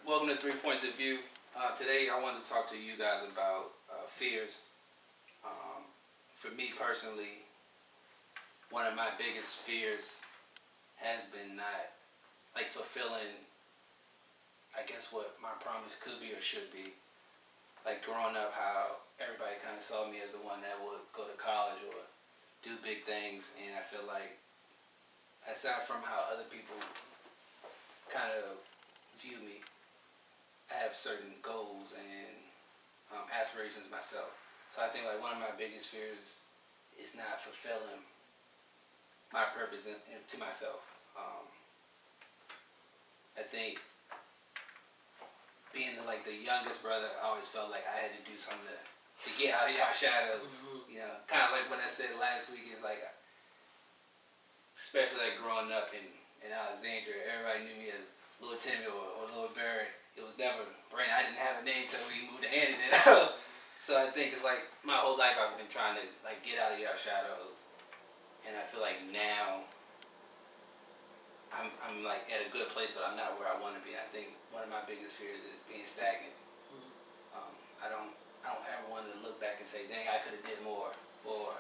Welcome to 3 Points of View. Today, I wanted to talk to you guys about fears. Um, for me personally, one of my biggest fears has been not like fulfilling, I guess, what my promise could be or should be. Like growing up, how everybody kind of saw me as the one that would go to college or do big things, and I feel like aside from how other people kind of view me, I have certain goals and aspirations myself. So I think like one of my biggest fears is not fulfilling my purpose to myself. I think being the youngest brother, I always felt like I had to do something to get out of y'all shadows. Mm-hmm. Kind of like what I said last week is like, especially like growing up in Alexandria, everybody knew me as Little Timmy or Little Barry. It was never Brandon. I didn't have a name until we moved to Annandale. So I think it's like my whole life I've been trying to like get out of y'all shadows, and I feel like now I'm like at a good place, but I'm not where I want to be. I think one of my biggest fears is being stagnant. Um, I don't I don't ever want to look back and say, dang, I could have did more, or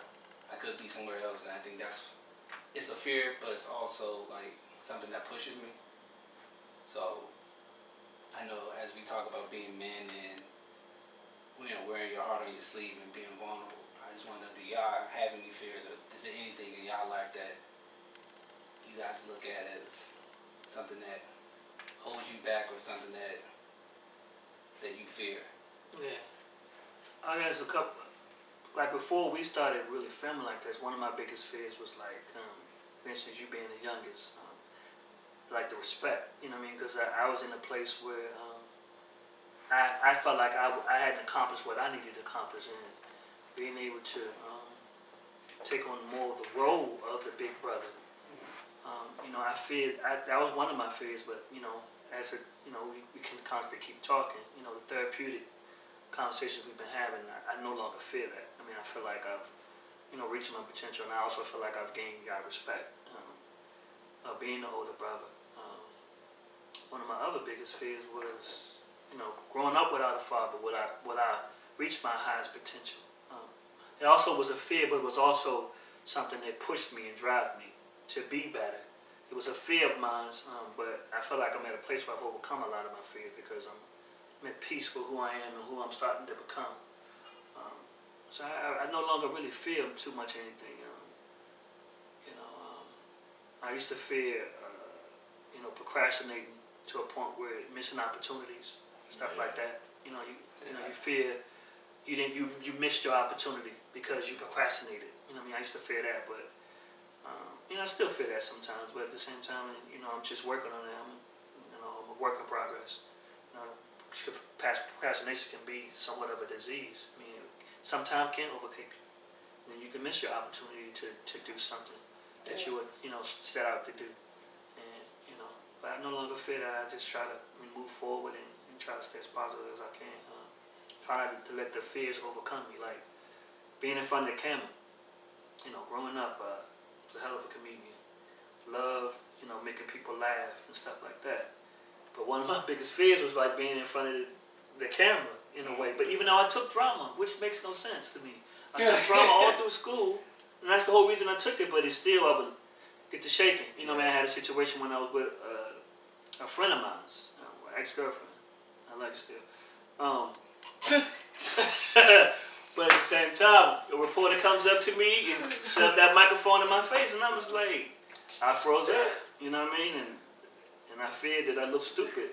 I could be somewhere else. And I think it's a fear, but it's also like something that pushes me. So I know as we talk about being men and wearing your heart on your sleeve and being vulnerable, I just want to know, do y'all have any fears, or is there anything in y'all life that you guys look at as something that holds you back or something that you fear? Yeah. I guess a couple. Like before we started really filming like this, one of my biggest fears was like, for instance, you being the youngest, like the respect. You know what I mean? Because I was in a place where I felt like I hadn't accomplished what I needed to accomplish, and being able to take on more of the role of the big brother. I feared that was one of my fears, but as we can constantly keep talking. The therapeutic conversations we've been having, I no longer fear that. I mean, I feel like I've reached my potential, and I also feel like I've gained God respect of being the older brother. One of my other biggest fears was, growing up without a father, would I reach my highest potential? It also was a fear, but it was also something that pushed me and drive me to be better. It was a fear of mine, but I feel like I'm at a place where I've overcome a lot of my fears because I'm at peace with who I am and who I'm starting to become. So I no longer really fear too much anything. I used to fear, procrastinating to a point where missing opportunities, stuff like that. You fear you missed your opportunity because you procrastinated. I used to fear that, but I still fear that sometimes. But at the same time, I'm just working on it. I'm a work in progress. Procrastination can be somewhat of a disease. Sometimes can overtake you. And you can miss your opportunity to do something that you would, set out to do. And, but I no longer fear that. I just try to move forward and try to stay as positive as I can. Try to let the fears overcome me. Like being in front of the camera. Growing up, was a hell of a comedian. Loved, making people laugh and stuff like that. But one of my biggest fears was like being in front of the camera in a way. But even though I took drama, which makes no sense to me. I took drama all through school, and that's the whole reason I took it. But it's still, I would get to shaking. I had a situation when I was with a friend of mine, ex-girlfriend. I like still. But at the same time, a reporter comes up to me and shoved that microphone in my face, and I was like, I froze up. You know what I mean? And I feared that I looked stupid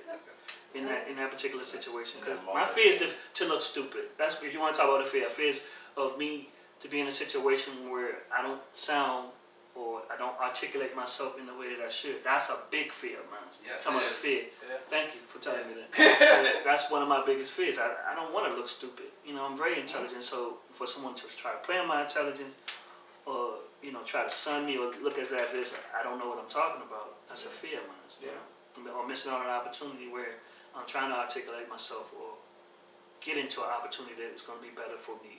in that particular situation. Because my fear is to look stupid. That's if you want to talk about a fear. Fears of me to be in a situation where I don't sound or I don't articulate myself in the way that I should. That's a big fear of mine. Yes, some of the fear. Yeah. Thank you for telling me that. That's one of my biggest fears. I don't want to look stupid. I'm very intelligent, so for someone to try to play on my intelligence or try to sun me or look as if I don't know what I'm talking about, that's a fear of mine. Yeah. Or missing out on an opportunity where I'm trying to articulate myself or get into an opportunity that is going to be better for me,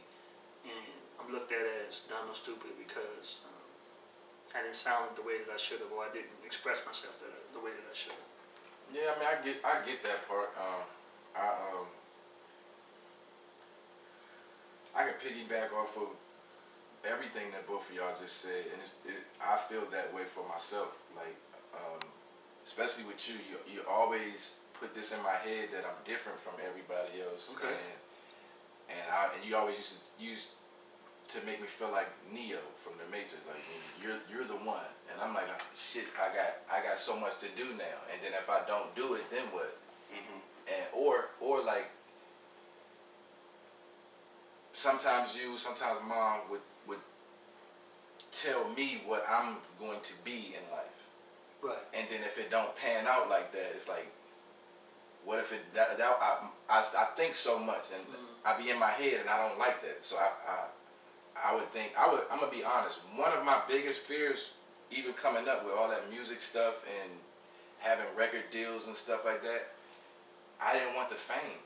and I'm looked at as dumb or stupid because I didn't sound the way that I should have, or I didn't express myself the way that I should have. Yeah, I mean, I get that part. I I can piggyback off of everything that both of y'all just said, and I feel that way for myself. Like, um, especially with you, you always put this in my head that I'm different from everybody else. Okay. And you always used to use to make me feel like Neo from the Matrix. Like, you're the one, and I'm like, oh, shit, I got so much to do now, and then if I don't do it, then what? Mm-hmm. And or like sometimes mom would tell me what I'm going to be in life. Right. And then if it don't pan out like that, it's like, what if it I think so much, and I be in my head, and I don't like that. So I would think I'm gonna be honest. One of my biggest fears, even coming up with all that music stuff and having record deals and stuff like that, I didn't want the fame.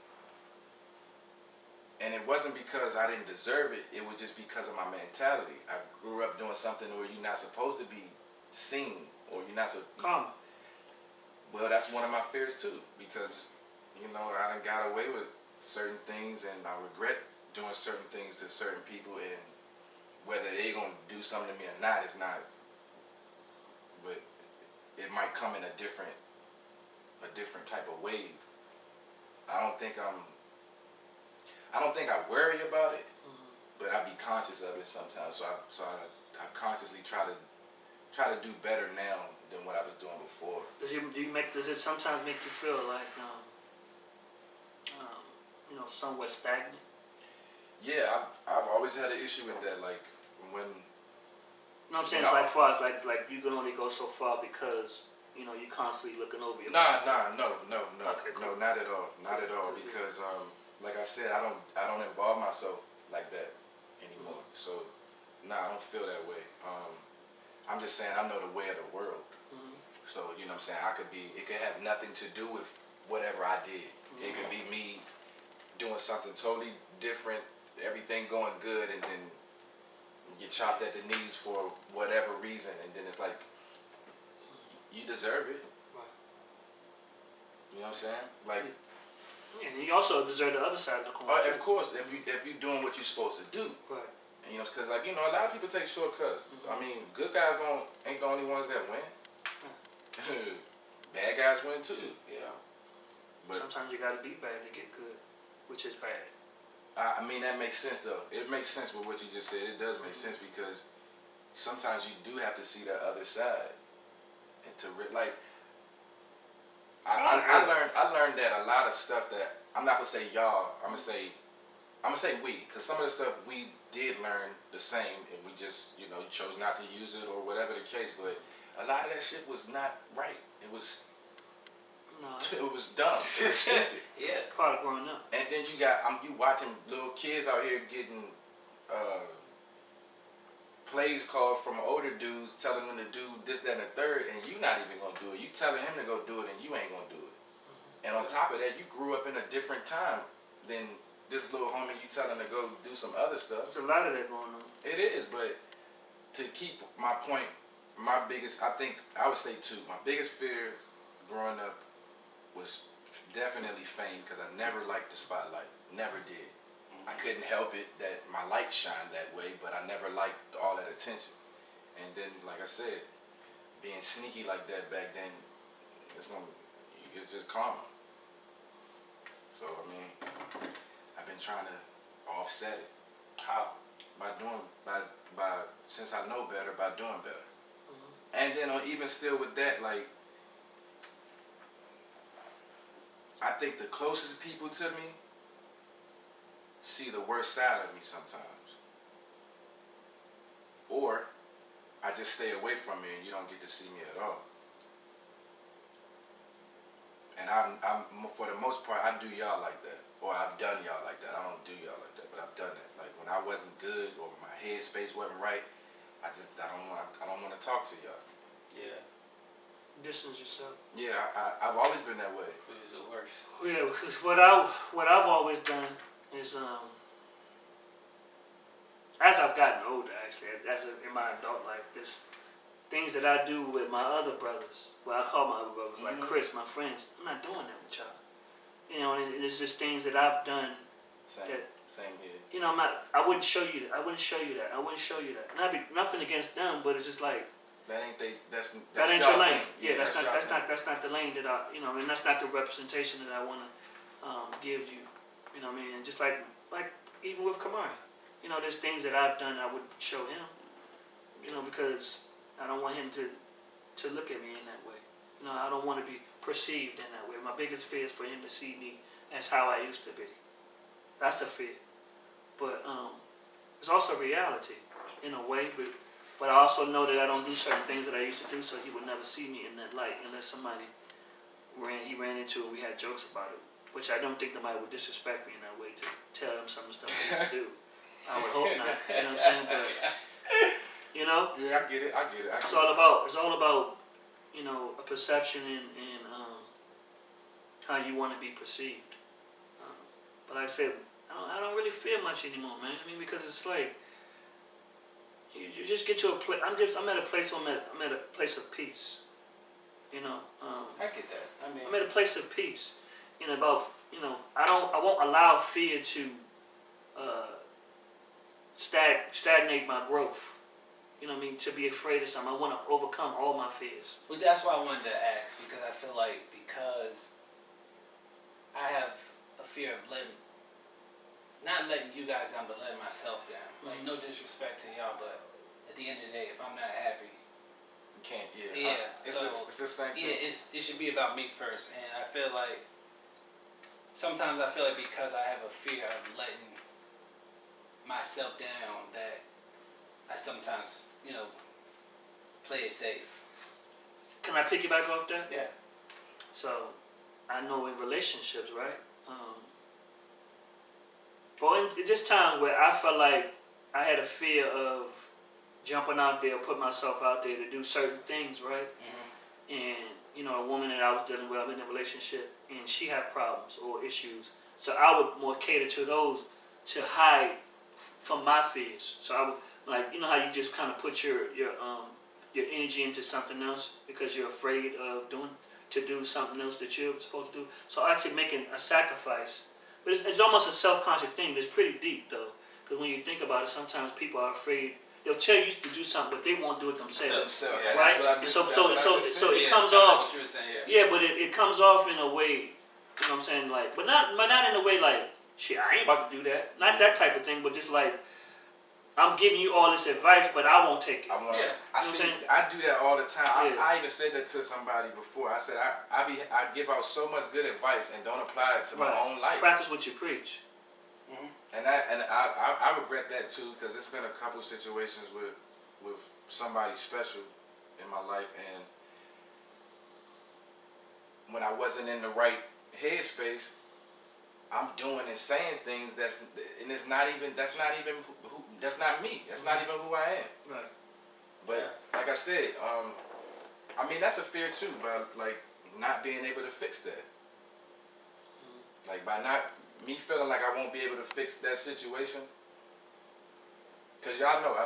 And it wasn't because I didn't deserve it. It was just because of my mentality. I grew up doing something where you're not supposed to be seen, or you're not so. Karma. Well, that's one of my fears too, because I done got away with certain things, and I regret doing certain things to certain people, and whether they gonna do something to me or not, it's not. But it might come in a different type of wave. I don't think I worry about it, but I be conscious of it sometimes. So I consciously try to do better now than what I was doing before. Does it sometimes make you feel like somewhat stagnant? Yeah, I've always had an issue with that. Like when. No, I'm saying No. it's like far as like you can only go so far because you're constantly looking over your. No, Okay, cool. no, not at all, Cool. because like I said, I don't involve myself like that anymore. So, I don't feel that way. I'm just saying I know the way of the world. Mm-hmm. So you know what I'm saying, it could have nothing to do with whatever I did. Mm-hmm. It could be me doing something totally different, everything going good, and then get chopped at the knees for whatever reason, and then it's like, you deserve it. Right. You know what I'm saying? Like, And you also deserve the other side of the coin. of course, if you're doing what you're supposed to do. Right. And, because a lot of people take shortcuts. Mm-hmm. I mean, good guys ain't the only ones that win. Bad guys win too. Yeah. But sometimes you gotta be bad to get good, which is bad. I mean, that makes sense though. It makes sense with what you just said. It does make sense, because sometimes you do have to see that other side, and to like. I learned that a lot of stuff that I'm not gonna say y'all. I'm gonna say we, because some of the stuff we did learn the same, and we just chose not to use it or whatever the case. But a lot of that shit was not right. It was No, it was dumb. It was stupid. Yeah. part of growing up. And then you watching little kids out here getting plays called from older dudes telling them to do this, that, and the third, and you not even gonna do it. You telling him to go do it, and you ain't gonna do it. And on top of that, you grew up in a different time than this little homie you telling to go do some other stuff. There's a lot of that going on. It is, but to keep my point, I would say two. My biggest fear growing up was definitely fame, because I never liked the spotlight. Never did. I couldn't help it that my light shined that way, but I never liked all that attention. And then, like I said, being sneaky like that back then, it's just karma. So I mean, I've been trying to offset it. How? By since I know better, by doing better. Mm-hmm. And then even still with that, like, I think the closest people to me see the worst side of me sometimes. Or I just stay away from me and you don't get to see me at all. And I'm for the most part, I do y'all like that. Or I've done y'all like that. I don't do y'all like that, but I've done it. Like when I wasn't good or my headspace wasn't right, I don't want to talk to y'all. Yeah. Distance yourself. Yeah, I've always been that way. Which is the worst. Yeah, because what I've always done is as I've gotten older, actually, in my adult life, things that I do with my other brothers, well, I call my other brothers, like Mhm. Chris, my friends, I'm not doing that with y'all. You know, and it's just things that I've done. Same, That- same here. You know, I wouldn't show you that. I wouldn't show you that. I wouldn't show you that. And I'd be nothing against them, but it's just like That ain't that's that ain't y'all your lane. thing. Yeah, that's y'all thing. not the lane that I, you know, and that's not the representation that I want to give you. You know what I mean? And just like even with Kamari, you know, there's things that I've done I would show him. You know, because I don't want him to look at me in that way. You know, I don't want to be perceived in that way. My biggest fear is for him to see me as how I used to be. That's a fear. But it's also reality in a way. But I also know that I don't do certain things that I used to do, so he would never see me in that light unless somebody ran into it and we had jokes about it. Which I don't think nobody would disrespect me in that way to tell him some of the stuff I used to do. I would hope not. You know what I'm saying? But you know? Yeah, I get it. It's all about, you know, a perception and how you want to be perceived. But like I said, I don't really fear much anymore, man. I mean, because it's like you just get to a place. I'm at a place. I'm at a place of peace. You know. I get that. I mean, I'm at a place of peace. You know, I won't allow fear to stagnate my growth. You know what I mean? To be afraid of something. I want to overcome all my fears. well, that's why I wanted to ask, because I feel like because I have a fear of not letting you guys down, but letting myself down. Like, no disrespect to y'all, but at the end of the day, if I'm not happy, You can't. Yeah. Yeah, It's the same thing. yeah, it should be about me first. And I feel like sometimes because I have a fear of letting myself down, that I sometimes, you know, play it safe. Can I piggyback off that? Yeah. So, I know in relationships, right? Or in just times where I felt like I had a fear of jumping out there, put myself out there to do certain things, right? Mm-hmm. And, you know, a woman that I was dealing with, I'm in a relationship, and she had problems or issues. So I would more cater to those to hide from my fears. So I would, like, you know how you just kind of put your energy into something else because you're afraid of to do something else that you're supposed to do. So actually making a sacrifice. But it's almost a self-conscious thing. It's pretty deep, though. Because when you think about it, sometimes people are afraid. They'll tell you to do something, but they won't do it themselves. Yeah, Yeah. that's Right? what I So said. it comes it's kinda off. like what you were saying, yeah. Yeah, but it comes off in a way, you know what I'm saying, like, but not in a way like, shit, I ain't about to do that. Not that type of thing, but just like, I'm giving you all this advice, but I won't take it. I want. Yeah. I You know see. what I'm saying? I do that all the time. Yeah. I even said that to somebody before. I said I give out so much good advice and don't apply it to my Right. own life. Practice what you preach. And I regret that too, because it's been a couple of situations with somebody special in my life, and when I wasn't in the right headspace, I'm doing and saying things that's not me. That's not even who I am. Right. But like I said, I mean that's a fear too, but like not being able to fix that. Like by not me feeling like I won't be able to fix that situation, cause y'all know I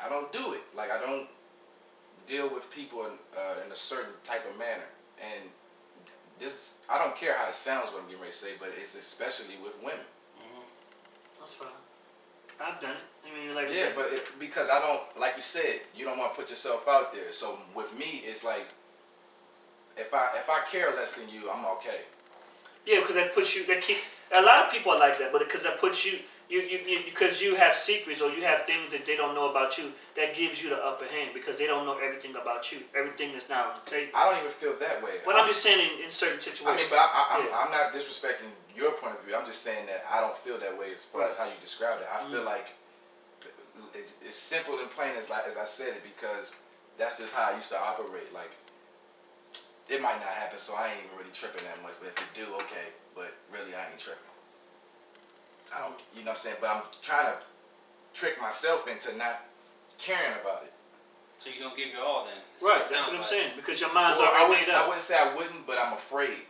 don't do it. Like I don't deal with people in a certain type of manner, and this I don't care how it sounds what I'm getting ready to say, but it's especially with women. That's fine. I've done it. I mean, like, Yeah, but because I don't, like you said, you don't want to put yourself out there. So with me, it's like if I care less than you, I'm okay. yeah, because that puts you. A lot of people are like that, but because that puts you because you have secrets or you have things that they don't know about you, that gives you the upper hand because they don't know everything about you. Everything is now on the table. I don't even feel that way. But I'm just saying in certain I situations. mean, but I'm not disrespecting your point of view. I'm just saying that I don't feel that way as far as how you described it. I feel like it's simple and plain as I said it, because that's just how I used to operate. Like, it might not happen, so I ain't even really tripping that much. But if it do, okay. But really, I ain't tripping. I don't, you know what I'm saying? But I'm trying to trick myself into not caring about it. So you don't give your all then? Right, that's what I'm saying. Because your mind's already I made up. wouldn't say I wouldn't, but I'm afraid.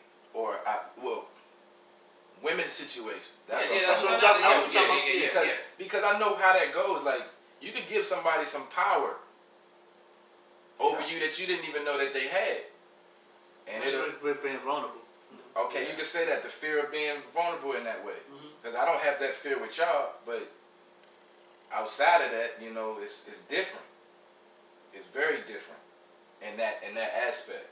Women's situation. That's what I'm talking about. Because I know how that goes. Like, you could give somebody some power over you that you didn't even know that they had. And That's it'll, what we're being vulnerable. okay, you can say that, the fear of being vulnerable in that way. Mhm. Because I don't have that fear with y'all, but outside of that, you know, it's different. It's very different in that aspect.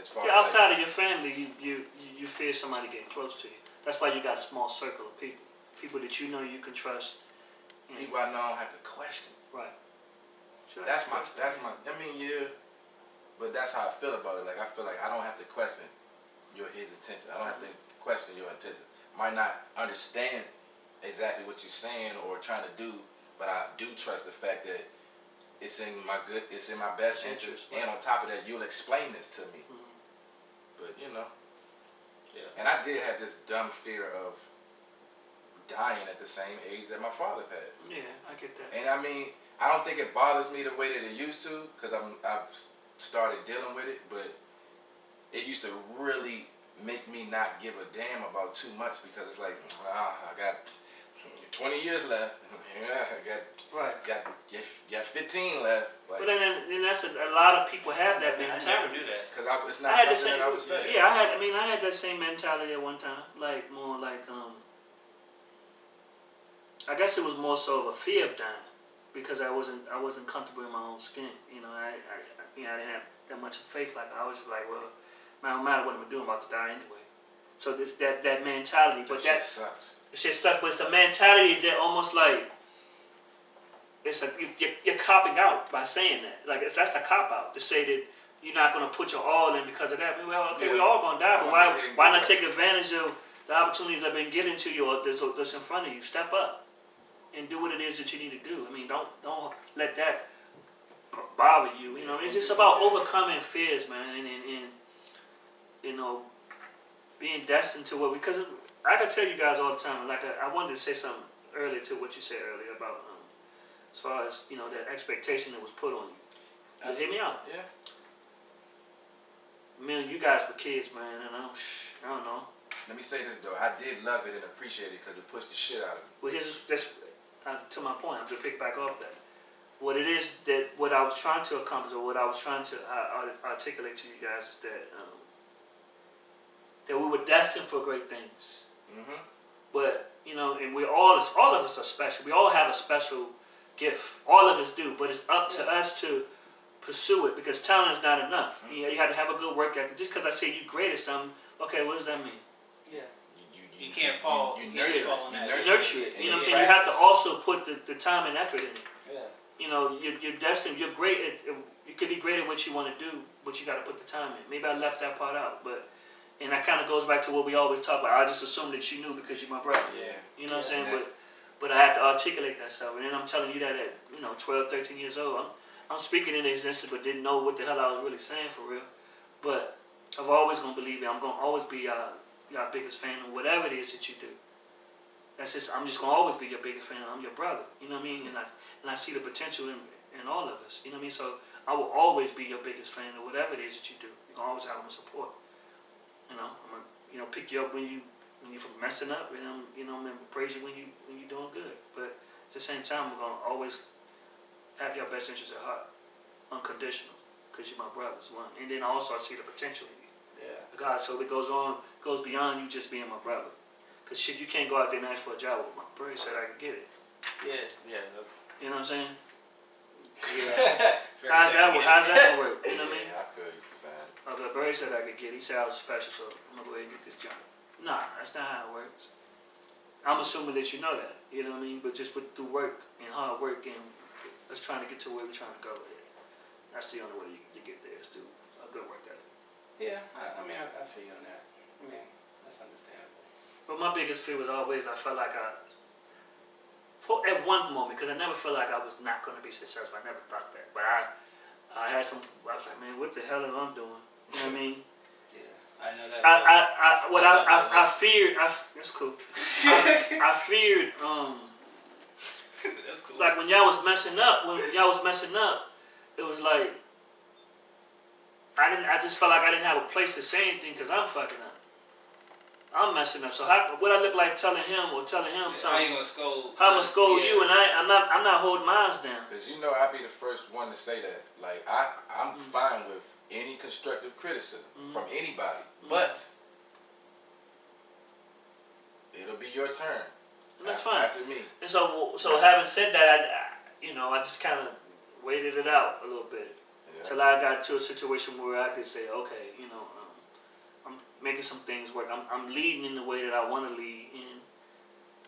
As far Yeah, as outside of your family, you fear somebody getting close to you. That's why you got a small circle of people. People that you know you can trust. like, people I know I don't have to question. Right. Sure. That's my. I mean, yeah, but that's how I feel about it. Like I feel like I don't have to question his intention. I don't have to question your intention. Might not understand exactly what you're saying or trying to do, but I do trust the fact that it's in my best interest. And on top of that, you'll explain this to me. Mhm. But you know, Yeah. and I did have this dumb fear of dying at the same age that my father had. Yeah, I get that. And I mean, I don't think it bothers me the way that it used to, because I've started dealing with it. But it used to really make me not give a damn about too much, because it's like, I got 20 years left. Yeah, Right. got 15 left. Like, But then that's a lot of people have that I never mentality. do that. because it's I not had the something same. that I would say. Yeah, I had that same mentality at one time. Like more like I guess it was more so of a fear of dying, because I wasn't comfortable in my own skin. You know, I didn't have that much faith. Like I was just like, well, no matter what I'm doing, I'm about to die anyway. So this that mentality, but That shit sucks. shit stuck. But it's the mentality that almost like it's you're copping out by saying that. Like that's a cop out to say that you're not going to put your all in because of that. I mean, well, okay, Yeah. we're all going to die, but I'm gonna why go not ahead take advantage of the opportunities that have been given to you or that's in front of you? Step up and do what it is that you need to do. I mean, don't let that bother you. You know, it's just about overcoming fears, man, and you know, being destined to what. Because I can tell you guys all the time. Like I wanted to say something earlier to what you said earlier about as far as you know that expectation that was put on you. You hear me out? Yeah. Man, you guys were kids, man, and I don't know. Let me say this though, I did love it and appreciate it because it pushed the shit out of me. Well, that's to my point. I'm just pick back off that. What it is that what I was trying to accomplish, or what I was trying to articulate to you guys, is that we were destined for great things. Mm-hmm. But you know, and all of us are special. We all have a special gift. All of us do. But it's up to us to pursue it, because talent is not enough. Mm-hmm. You have to have a good work ethic. Just because I say you're great at something, okay, what does that mean? Yeah. You can't fall. You You nurture can't fall on it. that. You You nurture it. and You know what I'm you saying? You have to practice. also put the time and effort in it. Yeah. You know, you're destined. You're great at. You could be great at what you want to do, but you got to put the time in. Maybe I left that part out, but and that kind of goes back to what we always talk about. I just assumed that you knew because you're my brother. Yeah. You know what I'm Yeah, saying? But I had to articulate that stuff, and then I'm telling you that at 12, 13 years old, I'm speaking in existence, but didn't know what the hell I was really saying for real. But I've always gonna believe it. I'm gonna always be your biggest fan of whatever it is that you do. I'm just gonna always be your biggest fan. I'm your brother. You know what I mean? And I see the potential in all of us. You know what I mean? So I will always be your biggest fan of whatever it is that you do. You're gonna always have my support. You know, I'm gonna pick you up when you're messing up, and I'm gonna praise you when you're doing good. But at the same time, we're gonna always have your best interest at heart, unconditional, because you're my brothers. One, and then also I see the potential in you. Yeah. God, so it goes beyond you just being my brother. Cause shit, you can't go out there and ask for a job. Well, my brother said I could get it. Yeah. That's. You know what I'm saying? Yeah. How's that gonna work? You know what I mean? Yeah, I feel you, man. The Barry said I could get it. He said I was special, so I'm gonna go ahead and get this job. Nah, that's not how it works. I'm assuming that you know that. You know what I mean? But just through work and hard work and us trying to get to where we're trying to go with it. That's the only way you get there is through a good work ethic. Yeah. I mean, I feel you on that. I mean, that's understandable. But my biggest fear was always I felt like at one moment, because I never felt like I was not going to be successful. I never thought that. But I was like, man, what the hell am I doing? You know what I mean? Yeah. I know that. I feared, that's cool. I feared, That's cool. like when y'all was messing up, it was like, I just felt like I didn't have a place to say anything because I'm fucking up. I'm messing up. So what I look like telling him or telling him I something? ain't gonna scold. How I'm gonna scold Yeah. you, and I'm not holding mine down. Cause you know I'd be the first one to say that. Like I'm fine with any constructive criticism from anybody, but it'll be your turn. And that's fine. After me. And so having said that, I just kind of waited it out a little bit Yeah. till I got to a situation where I could say, okay, I'm making some things work. I'm leading in the way that I want to lead,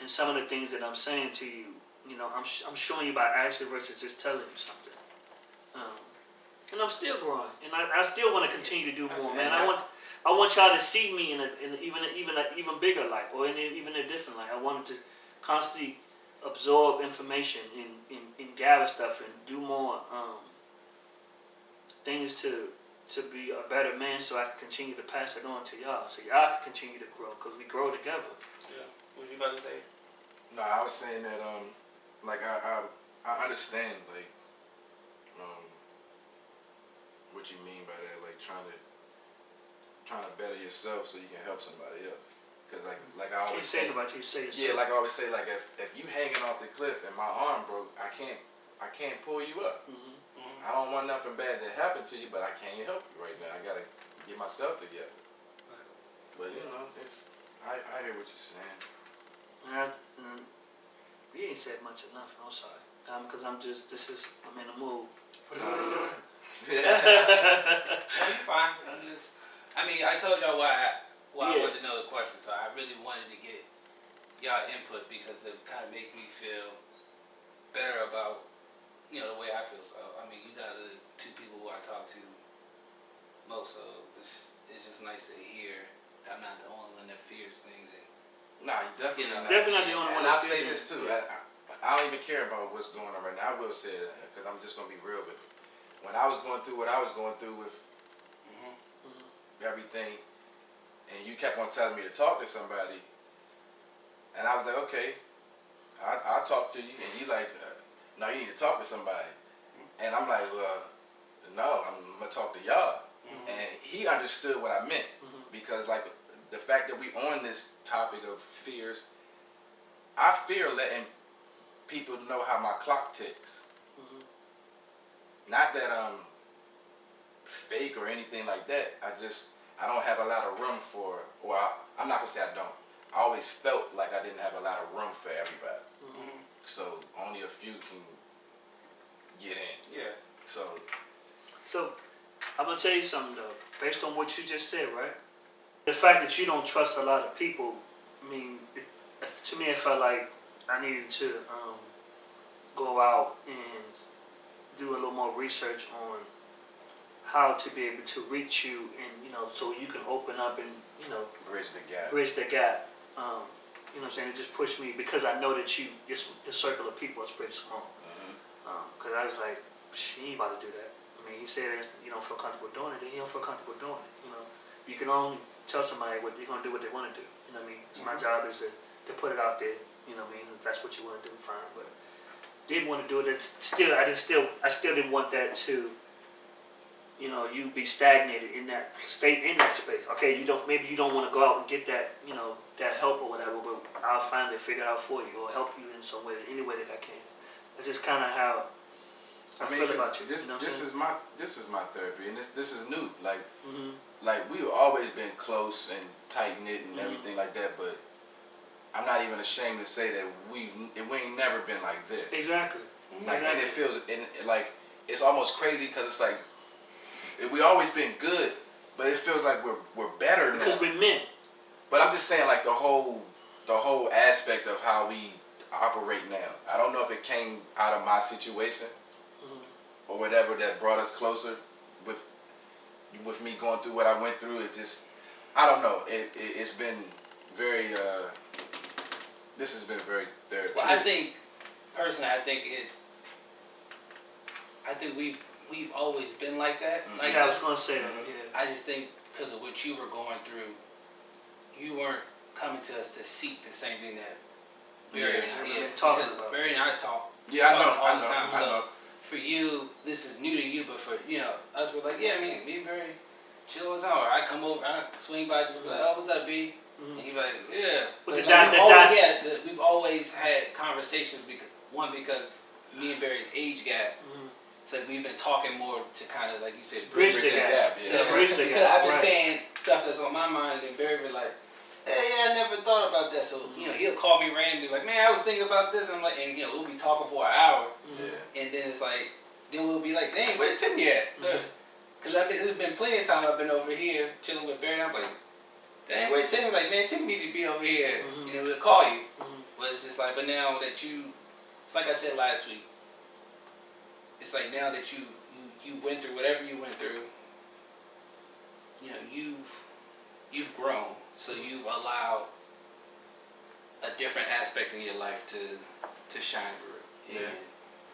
and some of the things that I'm saying to you, I'm showing you by action versus just telling you something. And I'm still growing, and I still want to continue to do more, man. I want y'all to see me in even bigger light, or in even a different light. I wanted to constantly absorb information and gather stuff and do more things to be a better man, so I can continue to pass it on to y'all, so y'all can continue to grow, because we grow together. Yeah. What you about to say? No, I was saying that like I understand like what you mean by that, like trying to better yourself so you can help somebody else. Cause like I Can't always say say, it about you, say yourself. yeah, like I always say, like if you hanging off the cliff and my arm broke, I can't pull you up. Mm-hmm. I don't want nothing bad to happen to you, but I can't help you right now. I gotta get myself together. But I hear what you're saying. You ain't said much enough. I'm sorry. Because I'm in a mood. No, you fine. I told y'all why I wanted to know the question, so I really wanted to get y'all input because it kind of make me feel better about, the way I feel. So, you guys are the two people who I talk to most, so it's just nice to hear that I'm not the only one that fears things. Nah, you definitely not. Definitely not the only one. And I'll say this too. I don't even care about what's going on right now. I will say that because I'm just gonna be real with you. When I was going through what I was going through with everything, and you kept on telling me to talk to somebody, and I was like, okay, I'll talk to you, and you like, no, you need to talk to somebody, and I'm like, well, no, I'm gonna talk to y'all, and he understood what I meant because like the fact that we on this topic of fears, I fear letting people know how my clock ticks. Not that I'm fake or anything like that. I don't have a lot of room for, or I'm not gonna say I don't. I always felt like I didn't have a lot of room for everybody. So only a few can get in. Yeah. So I'm gonna tell you something though, based on what you just said, right? The fact that you don't trust a lot of people, to me it felt like I needed to go out and do a little more research on how to be able to reach you, and so you can open up and Bridge the gap. bridge the gap. You know what I'm saying? It just pushed me because I know that your circle of people is pretty small. Because I was like, she ain't about to do that. He said you don't feel comfortable doing it, then you don't feel comfortable doing it. You can only tell somebody what they're gonna do, what they want to do. So my job is to put it out there. If that's what you want to do, fine. But didn't want to do it. I still didn't want that to, you be stagnated in that state, in that space. Okay, maybe you don't want to go out and get that, that help or whatever, but I'll finally figure it out for you or help you in some way, any way that I can. That's just kind of how I feel about you. This is my therapy, and this is new. Like, Mm-hmm. we've always been close and tight knit and everything like that, but I'm not even ashamed to say that we ain't never been like this. Exactly. Like, and it feels like it's almost crazy because it's like we always been good, but it feels like we're better now. Because we're men. But I'm just saying, like the whole aspect of how we operate now. I don't know if it came out of my situation or whatever that brought us closer with me going through what I went through. It just, I don't know. It's been very. This has been very therapeutic. Well, I think we've always been like that. Like I was gonna say that. Yeah. I just think because of what you were going through, you weren't coming to us to seek the same thing that Barry and I talking about. Barry and I talk. Yeah, I know. All the time. I know. So for you, this is new to you, but for us, we're like, yeah, me and Barry chill all the time. Or I come over, I swing by, just be like, oh, what's up, B? And he like, yeah. But the like, di- we've always had conversations because me and Barry's age gap. So we've been talking more to kind of, like you said, Bridge the gap. So, Bridge the because gap, I've been right. saying stuff that's on my mind, and Barry be like, hey, yeah, I never thought about that. So, he'll call me randomly, like, man, I was thinking about this. I'm like, and we'll be talking for an hour. Yeah. And then it's like, then we'll be like, dang, where Timmy at? Because there's been plenty of times I've been over here chilling with Barry. And I'm like, dang, where Timmy? Like, man, Timmy need to be over here. And then we'll call you. But it's just like, but now that it's like I said last week. It's like now that you went through whatever you went through. You've grown, so you've allowed a different aspect in your life to shine through. Yeah. And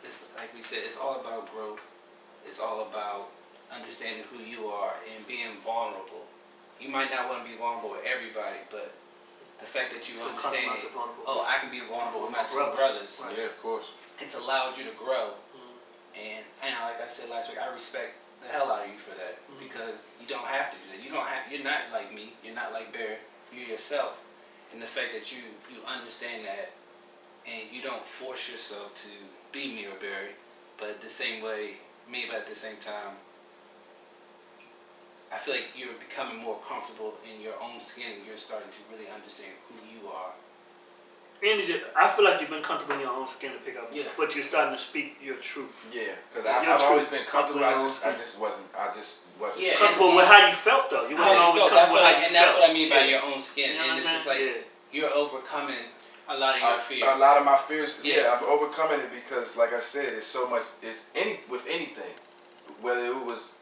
it's like we said, it's all about growth. It's all about understanding who you are and being vulnerable. You might not want to be vulnerable with everybody, but the fact that you understand, oh, I can be vulnerable with my two brothers. Right. Yeah, of course. It's allowed you to grow. And like I said last week, I respect the hell out of you for that, because you don't have to do that. You're not like me. You're not like Barry. You're yourself. And the fact that you understand that, and you don't force yourself to be me or Barry, but the same way me, but at the same time, I feel like you're becoming more comfortable in your own skin. You're starting to really understand who you are. And I feel like you've been comfortable in your own skin to pick up, Yeah. but you're starting to speak your truth. Yeah, because Your I've always been comfortable. comfortable I just wasn't. Yeah. Comfortable with how you felt, though. You How weren't you always felt, that's comfortable with how you that's felt. what I mean by Yeah. your own skin. You know And what it's I'm just like you're overcoming a lot of your fears. A lot of my fears. Yeah. Yeah, I'm overcoming it because, like I said, it's so much. It's with anything, whether it was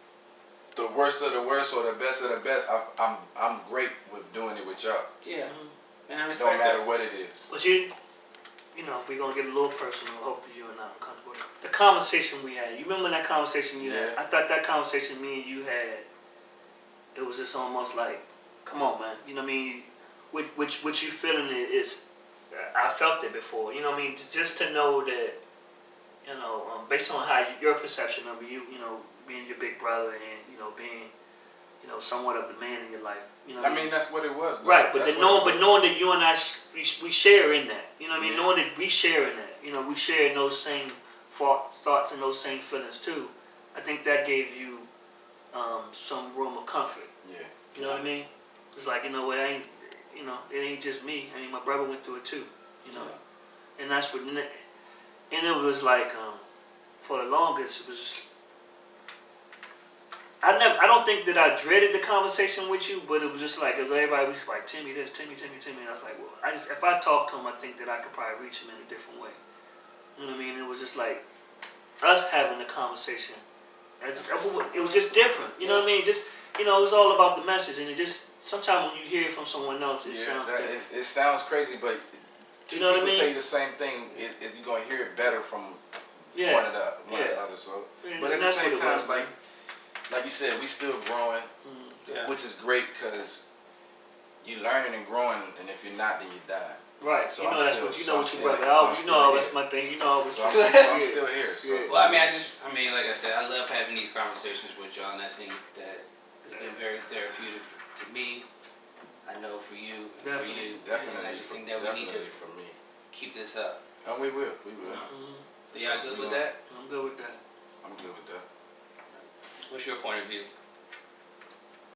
the worst of the worst or the best of the best. I'm great with doing it with y'all. Yeah. And I It respect don't matter that. what it is. But we're going to get a little personal. Hopefully you and I are comfortable. The conversation we had. You remember that conversation you had? Yeah. I thought that conversation me and you had, it was just almost like, come on, man. You know what I mean? What you feeling is, I felt it before. You know what I mean? Just to know that, based on how your perception of you, being your big brother and, being, somewhat of the man in your life. You know what I mean, that's what it was. Though. Right, but That's knowing that you and I we share in that, you know what I mean. Yeah. Knowing that we share in that, we share in those same thoughts and those same feelings too. I think that gave you some room of comfort. Yeah. You know what I mean? It's like it ain't just me. I mean, my brother went through it too. And that's what. And it was like for the longest, it was just. I don't think that I dreaded the conversation with you, but it was just like, as everybody was like, Timmy this, Timmy, and I was like, well, if I talked to him, I think that I could probably reach him in a different way. You know what I mean? It was just like us having the conversation. It was just different. You know what I mean? Just it was all about the message, and it just sometimes when you hear it from someone else, it sounds different. It sounds crazy, but two You know what I people mean? tell you the same thing. You're gonna hear it better from Yeah. one or the other. So, And but at the that's same what it time, was, like you said, we still growing, Yeah. which is great because you're learning and growing, and if you're not, then you die. Right. So that's I'm what still- what so you I'm brother. still That's here. my thing. You know, So I'm still here. So Yeah. Well, I mean, like I said, I love having these conversations with y'all, and I think that it's been very therapeutic to me. I know for you, Definitely. for you, definitely, and I just think that we need to definitely for me. keep this up. And we will. So y'all good with that? I'm good with that. I'm good with that. What's your point of view?